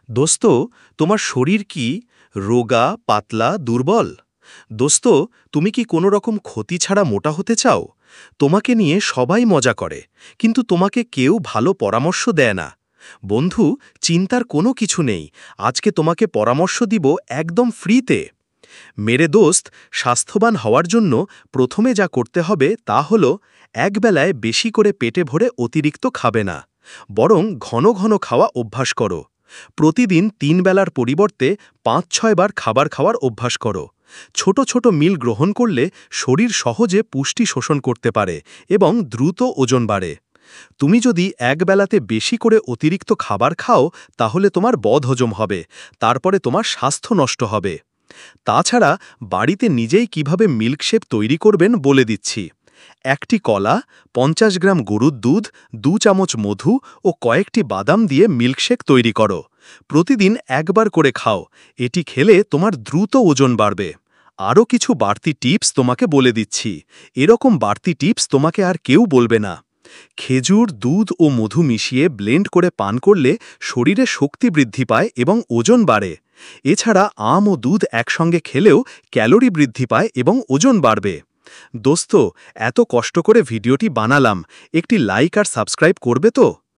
দোস্ত, তোমার শরীর কি রোগা, পাতলা, দুর্বল? দোস্ত, তুমি কি কোনো রকম ক্ষতি ছাড়া মোটা হতে চাও? তোমাকে নিয়ে সবাই মজা করে, কিন্তু তোমাকে কেউ ভালো পরামর্শ দেয় না। বন্ধু, চিন্তার কোনো কিছু নেই। আজকে তোমাকে পরামর্শ দিব একদম ফ্রিতে। মেরে দোস্ত, স্বাস্থ্যবান হওয়ার জন্য প্রথমে যা করতে হবে তা হল একবেলায় বেশি করে পেটে ভরে অতিরিক্ত খাবে না, বরং ঘন ঘন খাওয়া অভ্যাস করো। প্রতিদিন ৩ বেলার পরিবর্তে ৫-৬ বার খাবার খাওয়ার অভ্যাস করো। ছোট ছোট মিল গ্রহণ করলে শরীর সহজে পুষ্টি শোষণ করতে পারে এবং দ্রুত ওজন বাড়ে। তুমি যদি একবেলাতে বেশি করে অতিরিক্ত খাবার খাও, তাহলে তোমার বদহজম হবে, তারপরে তোমার স্বাস্থ্য নষ্ট হবে। তাছাড়া বাড়িতে নিজেই কিভাবে মিল্কশেক তৈরি করবেন বলে দিচ্ছি। একটি কলা, ৫০ গ্রাম গরুর দুধ, ২ চামচ মধু ও কয়েকটি বাদাম দিয়ে মিল্কশেক তৈরি করো। প্রতিদিন একবার করে খাও। এটি খেলে তোমার দ্রুত ওজন বাড়বে। আরও কিছু বাড়তি টিপস তোমাকে বলে দিচ্ছি। এরকম বাড়তি টিপস তোমাকে আর কেউ বলবে না। খেজুর, দুধ ও মধু মিশিয়ে ব্লেন্ড করে পান করলে শরীরে শক্তি বৃদ্ধি পায় এবং ওজন বাড়ে। এছাড়া আম ও দুধ একসঙ্গে খেলেও ক্যালোরি বৃদ্ধি পায় এবং ওজন বাড়বে। দোস্ত, এত কষ্ট করে ভিডিওটি বানালাম, একটি লাইক আর সাবস্ক্রাইব করবে তো?